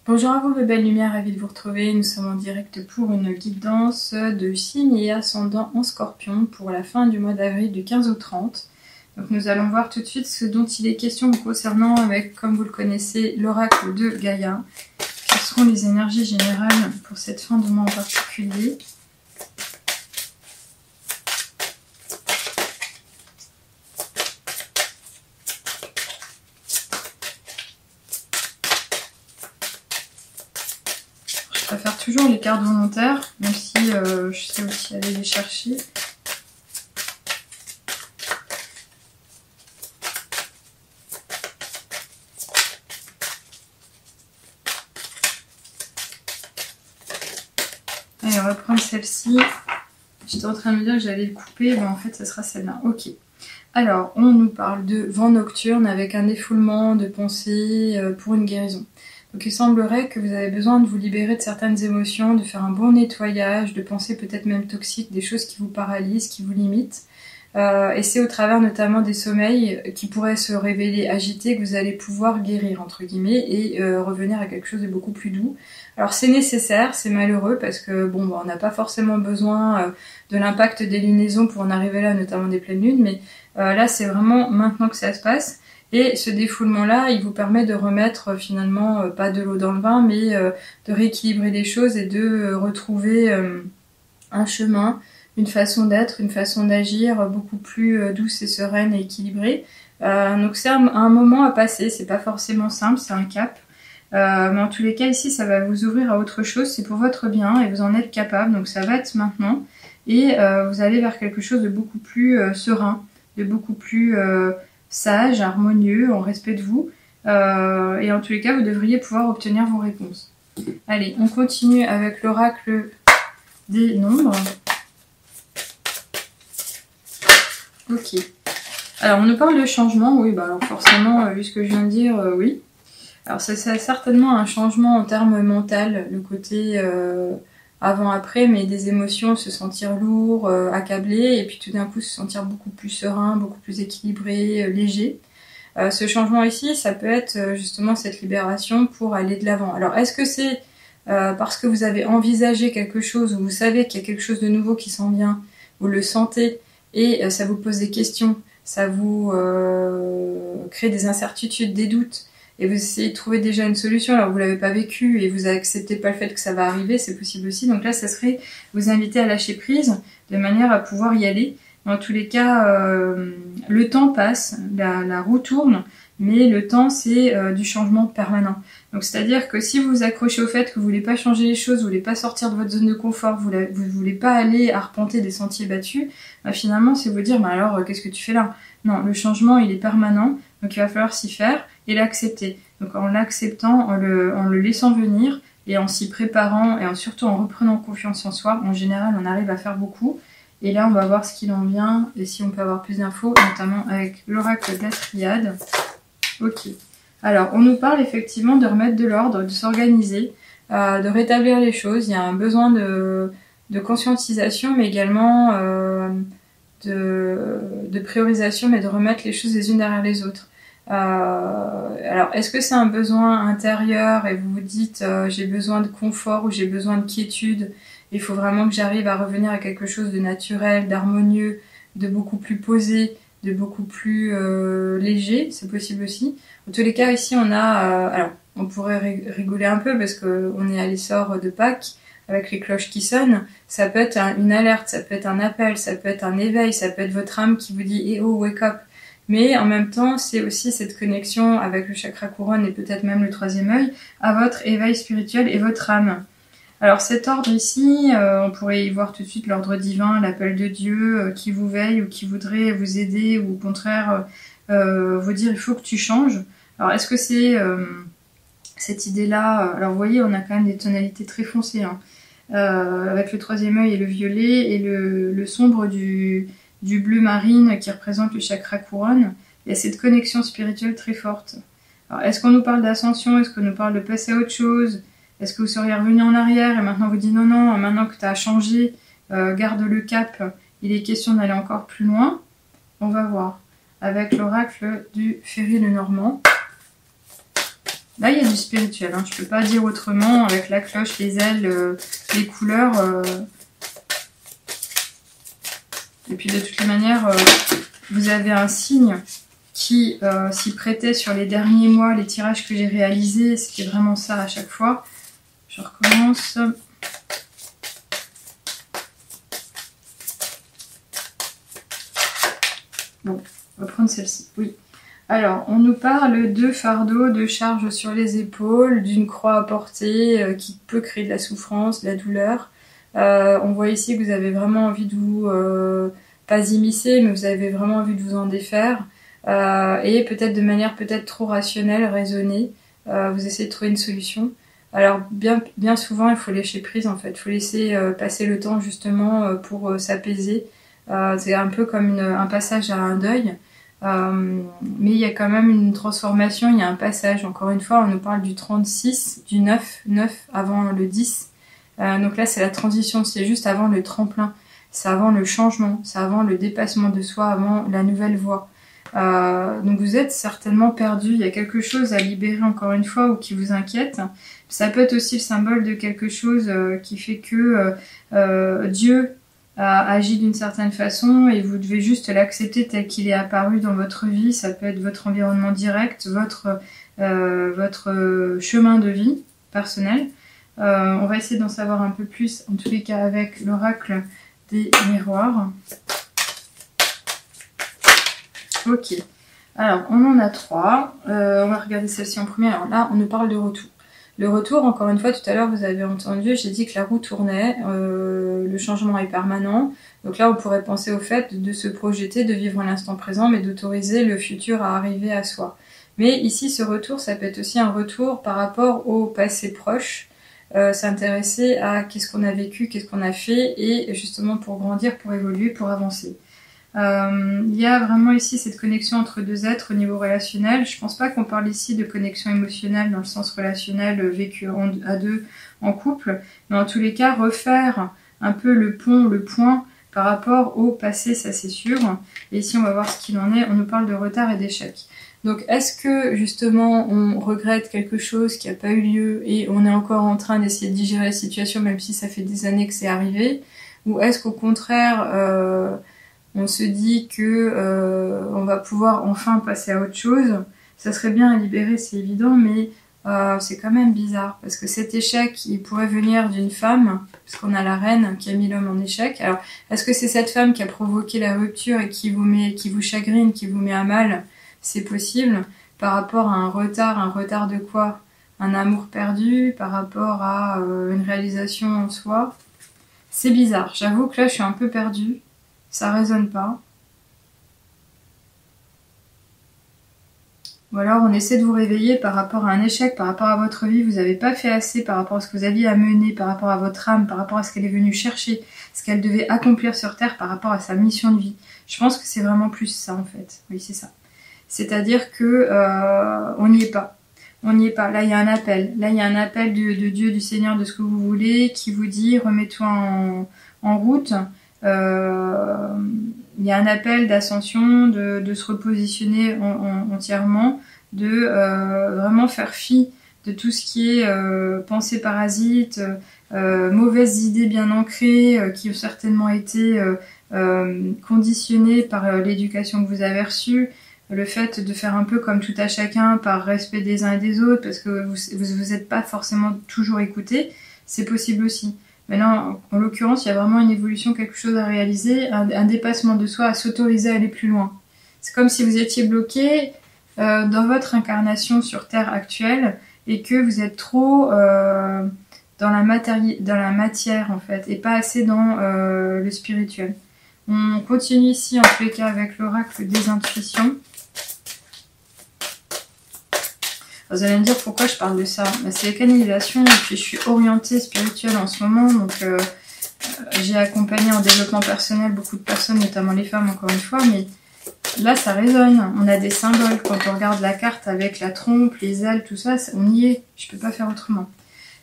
Bonjour à vous mes belles lumières, ravi de vous retrouver. Nous sommes en direct pour une guidance de signe et ascendant en Scorpion pour la fin du mois d'avril du 15 au 30. Donc nous allons voir tout de suite ce dont il est question concernant, avec, comme vous le connaissez, l'oracle de Gaïa. Quelles seront les énergies générales pour cette fin de mois en particulier? Je préfère toujours les cartes volontaires, même si je sais aussi aller les chercher. Allez, on va prendre celle-ci. J'étais en train de me dire que j'allais le couper, ben en fait ça sera celle-là. Ok. Alors, on nous parle de vent nocturne avec un défoulement de pensée pour une guérison. Donc il semblerait que vous avez besoin de vous libérer de certaines émotions, de faire un bon nettoyage, de pensées peut-être même toxiques, des choses qui vous paralysent, qui vous limitent. Et c'est au travers notamment des sommeils qui pourraient se révéler agités que vous allez pouvoir guérir, entre guillemets, et revenir à quelque chose de beaucoup plus doux. Alors c'est nécessaire, c'est malheureux, parce que bon, on n'a pas forcément besoin de l'impact des lunaisons pour en arriver là, notamment des pleines lunes, mais là c'est vraiment maintenant que ça se passe. Et ce défoulement-là, il vous permet de remettre finalement, pas de l'eau dans le vin, mais de rééquilibrer les choses et de retrouver un chemin, une façon d'être, une façon d'agir beaucoup plus douce et sereine et équilibrée. Donc c'est un moment à passer, c'est pas forcément simple, c'est un cap. Mais en tous les cas, ici, ça va vous ouvrir à autre chose, c'est pour votre bien et vous en êtes capable, donc ça va être maintenant. Et vous allez vers quelque chose de beaucoup plus serein, de beaucoup plus sage, harmonieux, en respect de vous. Et en tous les cas, vous devriez pouvoir obtenir vos réponses. Allez, on continue avec l'oracle des nombres. Ok. Alors, on nous parle de changement. Oui, bah alors forcément, vu ce que je viens de dire, oui. Alors, c'est certainement un changement en termes mental, le côté avant-après, mais des émotions, se sentir lourd, accablé, et puis tout d'un coup se sentir beaucoup plus serein, beaucoup plus équilibré, léger. Ce changement ici, ça peut être justement cette libération pour aller de l'avant. Alors, est-ce que c'est parce que vous avez envisagé quelque chose, ou vous savez qu'il y a quelque chose de nouveau qui s'en vient, vous le sentez, et ça vous pose des questions, ça vous crée des incertitudes, des doutes, et vous essayez de trouver déjà une solution, alors vous l'avez pas vécu et vous acceptez pas le fait que ça va arriver, c'est possible aussi. Donc là, ça serait vous inviter à lâcher prise de manière à pouvoir y aller. Dans tous les cas, le temps passe, la roue tourne, mais le temps, c'est du changement permanent. Donc c'est-à-dire que si vous vous accrochez au fait que vous voulez pas changer les choses, vous voulez pas sortir de votre zone de confort, vous voulez pas aller arpenter des sentiers battus, bah finalement, c'est vous dire, bah alors, qu'est-ce que tu fais là? Non, le changement, il est permanent, donc il va falloir s'y faire et l'accepter. Donc en l'acceptant, en le laissant venir et en s'y préparant et surtout en reprenant confiance en soi, en général, on arrive à faire beaucoup. Et là, on va voir ce qu'il en vient et si on peut avoir plus d'infos, notamment avec l'oracle de la triade. Ok. Alors, on nous parle effectivement de remettre de l'ordre, de s'organiser, de rétablir les choses. Il y a un besoin de conscientisation, mais également de priorisation, mais de remettre les choses les unes derrière les autres. Alors, est-ce que c'est un besoin intérieur et vous vous dites j'ai besoin de confort ou j'ai besoin de quiétude? Il faut vraiment que j'arrive à revenir à quelque chose de naturel, d'harmonieux, de beaucoup plus posé, de beaucoup plus léger, c'est possible aussi. En tous les cas, ici, on a... alors, on pourrait rigoler un peu parce qu'on est à l'essor de Pâques, avec les cloches qui sonnent. Ça peut être une alerte, ça peut être un appel, ça peut être un éveil, ça peut être votre âme qui vous dit « Eh oh, wake up !» Mais en même temps, c'est aussi cette connexion avec le chakra couronne et peut-être même le troisième œil à votre éveil spirituel et votre âme. Alors cet ordre ici, on pourrait y voir tout de suite l'ordre divin, l'appel de Dieu qui vous veille ou qui voudrait vous aider ou au contraire vous dire il faut que tu changes. Alors est-ce que c'est cette idée-là? Alors vous voyez, on a quand même des tonalités très foncées, hein, avec le troisième œil et le violet et le sombre du bleu marine qui représente le chakra couronne. Il y a cette connexion spirituelle très forte. Alors est-ce qu'on nous parle d'ascension? Est-ce qu'on nous parle de passer à autre chose? Est-ce que vous seriez revenu en arrière et maintenant vous dites non, non, maintenant que tu as changé, garde le cap, il est question d'aller encore plus loin? On va voir. Avec l'oracle du Ferry le Normand. Là, il y a du spirituel, hein. Je peux pas dire autrement, avec la cloche, les ailes, les couleurs. Et puis de toutes les manières, vous avez un signe qui s'y prêtait sur les derniers mois, les tirages que j'ai réalisés. C'était vraiment ça à chaque fois. Je recommence. Bon, on va prendre celle-ci. Oui. Alors, on nous parle de fardeau, de charge sur les épaules, d'une croix à porter qui peut créer de la souffrance, de la douleur. On voit ici que vous avez vraiment envie de vous, pas immiscer, mais vous avez vraiment envie de vous en défaire. Et peut-être de manière peut-être trop rationnelle, raisonnée, vous essayez de trouver une solution. Alors, bien souvent, il faut lâcher prise en fait. Il faut laisser passer le temps justement pour s'apaiser. C'est un peu comme un passage à un deuil. Mais il y a quand même une transformation, il y a un passage. Encore une fois, on nous parle du 36, du 9 avant le 10. Donc là, c'est la transition, c'est juste avant le tremplin. C'est avant le changement, c'est avant le dépassement de soi, avant la nouvelle voie. Donc vous êtes certainement perdu, il y a quelque chose à libérer encore une fois ou qui vous inquiète. Ça peut être aussi le symbole de quelque chose qui fait que Dieu a agi d'une certaine façon et vous devez juste l'accepter tel qu'il est apparu dans votre vie. Ça peut être votre environnement direct, votre chemin de vie personnel. On va essayer d'en savoir un peu plus, en tous les cas avec l'oracle des miroirs. Ok, alors on en a 3. On va regarder celle-ci en premier. Alors là, on nous parle de retour. Le retour, encore une fois, tout à l'heure, vous avez entendu, j'ai dit que la roue tournait, le changement est permanent. Donc là, on pourrait penser au fait de se projeter, de vivre l'instant présent, mais d'autoriser le futur à arriver à soi. Mais ici, ce retour, ça peut être aussi un retour par rapport au passé proche, s'intéresser à qu'est-ce qu'on a vécu, qu'est-ce qu'on a fait, et justement pour grandir, pour évoluer, pour avancer. Il y a vraiment ici cette connexion entre deux êtres au niveau relationnel. Je pense pas qu'on parle ici de connexion émotionnelle dans le sens relationnel vécu à deux en couple, mais en tous les cas refaire un peu le pont, le point par rapport au passé, ça c'est sûr. Et ici on va voir ce qu'il en est, on nous parle de retard et d'échec. Donc est-ce que justement on regrette quelque chose qui n'a pas eu lieu et on est encore en train d'essayer de digérer la situation même si ça fait des années que c'est arrivé, ou est-ce qu'au contraire on se dit que on va pouvoir enfin passer à autre chose? Ça serait bien à libérer, c'est évident, mais c'est quand même bizarre, parce que cet échec, il pourrait venir d'une femme, parce qu'on a la reine qui a mis l'homme en échec. Alors, est-ce que c'est cette femme qui a provoqué la rupture et qui vous chagrine, qui vous met à mal? C'est possible, par rapport à un retard de quoi? Un amour perdu, par rapport à une réalisation en soi. C'est bizarre, j'avoue que là je suis un peu perdue. Ça résonne pas. Ou alors on essaie de vous réveiller par rapport à un échec, par rapport à votre vie. Vous n'avez pas fait assez par rapport à ce que vous aviez à mener, par rapport à votre âme, par rapport à ce qu'elle est venue chercher, ce qu'elle devait accomplir sur Terre par rapport à sa mission de vie. Je pense que c'est vraiment plus ça en fait. Oui, c'est ça. C'est-à-dire que on n'y est pas. On n'y est pas. Là, il y a un appel. Là, il y a un appel de Dieu, du Seigneur, de ce que vous voulez, qui vous dit remets-toi en route. Il y a un appel d'ascension, de se repositionner entièrement, de vraiment faire fi de tout ce qui est pensée parasite, mauvaises idées bien ancrées, qui ont certainement été conditionnées par l'éducation que vous avez reçue, le fait de faire un peu comme tout à chacun par respect des uns et des autres, parce que vous n'êtes pas forcément toujours écouté, c'est possible aussi. Maintenant, en l'occurrence, il y a vraiment une évolution, quelque chose à réaliser, un dépassement de soi, à s'autoriser à aller plus loin. C'est comme si vous étiez bloqué dans votre incarnation sur Terre actuelle et que vous êtes trop dans la matière en fait, et pas assez dans le spirituel. On continue ici en tous les cas avec l'oracle des intuitions. Vous allez me dire pourquoi je parle de ça. C'est la canalisation et puis je suis orientée spirituelle en ce moment. Donc j'ai accompagné en développement personnel beaucoup de personnes, notamment les femmes encore une fois. Mais là ça résonne. On a des symboles. Quand on regarde la carte avec la trompe, les ailes, tout ça, on y est. Je peux pas faire autrement.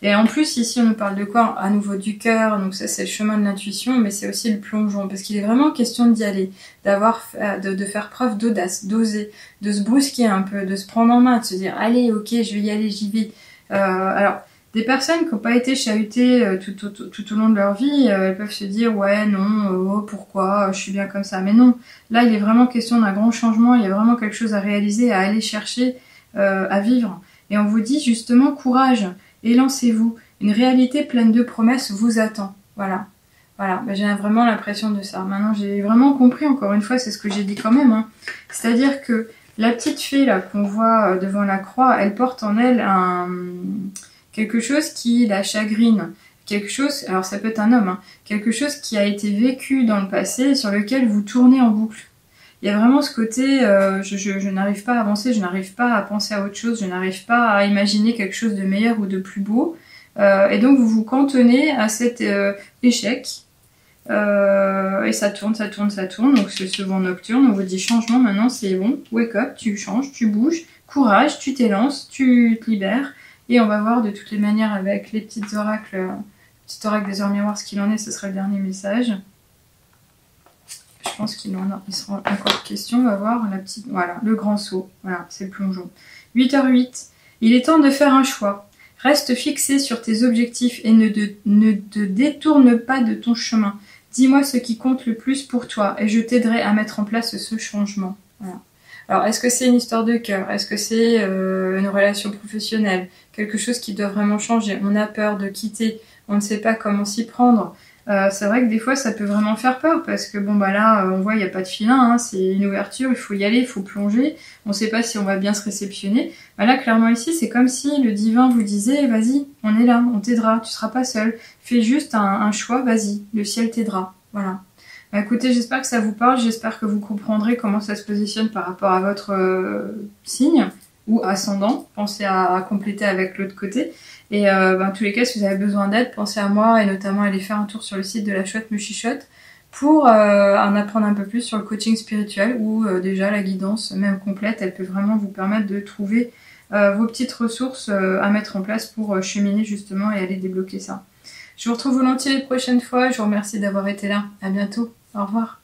Et en plus, ici, on nous parle de quoi? À nouveau du cœur, donc ça c'est le chemin de l'intuition, mais c'est aussi le plongeon, parce qu'il est vraiment question d'y aller, de faire preuve d'audace, d'oser, de se brusquer un peu, de se prendre en main, de se dire, allez, ok, je vais y aller, j'y vais. Alors, des personnes qui n'ont pas été chahutées tout au long de leur vie, elles peuvent se dire ouais non, oh, pourquoi, je suis bien comme ça. Mais non, là il est vraiment question d'un grand changement, il y a vraiment quelque chose à réaliser, à aller chercher, à vivre. Et on vous dit justement courage, élancez-vous. Une réalité pleine de promesses vous attend. Voilà. Voilà, ben, j'ai vraiment l'impression de ça. Maintenant j'ai vraiment compris, encore une fois, c'est ce que j'ai dit quand même. Hein. C'est-à-dire que la petite fée là qu'on voit devant la croix, elle porte en elle quelque chose qui la chagrine, quelque chose, alors ça peut être un homme, hein, quelque chose qui a été vécu dans le passé et sur lequel vous tournez en boucle. Il y a vraiment ce côté, je n'arrive pas à avancer, je n'arrive pas à penser à autre chose, je n'arrive pas à imaginer quelque chose de meilleur ou de plus beau, et donc vous vous cantonnez à cet échec, et ça tourne, ça tourne, ça tourne, donc c'est ce vent nocturne, on vous dit changement, maintenant c'est bon, wake up, tu changes, tu bouges, courage, tu t'élances, tu te libères. Et on va voir de toutes les manières avec les petits oracles des heures miroirs, ce qu'il en est, ce sera le dernier message. Je pense qu'il sera encore question, on va voir la petite, voilà, le grand saut, voilà, c'est le plongeon. 8h08, il est temps de faire un choix. Reste fixé sur tes objectifs et ne te détourne pas de ton chemin. Dis-moi ce qui compte le plus pour toi et je t'aiderai à mettre en place ce changement. Voilà. Alors, est-ce que c'est une histoire de cœur? Est-ce que c'est une relation professionnelle? Quelque chose qui doit vraiment changer? On a peur de quitter, on ne sait pas comment s'y prendre. C'est vrai que des fois, ça peut vraiment faire peur parce que bon, bah là, on voit, il n'y a pas de filin, hein, c'est une ouverture, il faut y aller, il faut plonger. On ne sait pas si on va bien se réceptionner. Bah là, clairement ici, c'est comme si le divin vous disait, vas-y, on est là, on t'aidera, tu seras pas seul. Fais juste un choix, vas-y, le ciel t'aidera. Voilà. Bah écoutez, j'espère que ça vous parle, j'espère que vous comprendrez comment ça se positionne par rapport à votre signe ou ascendant. Pensez à compléter avec l'autre côté. Et en tous les cas, si vous avez besoin d'aide, pensez à moi et notamment aller faire un tour sur le site de La Chouette Me Chichote pour en apprendre un peu plus sur le coaching spirituel où déjà la guidance, même complète, elle peut vraiment vous permettre de trouver vos petites ressources à mettre en place pour cheminer justement et aller débloquer ça. Je vous retrouve volontiers les prochaines fois. Je vous remercie d'avoir été là. À bientôt. Au revoir.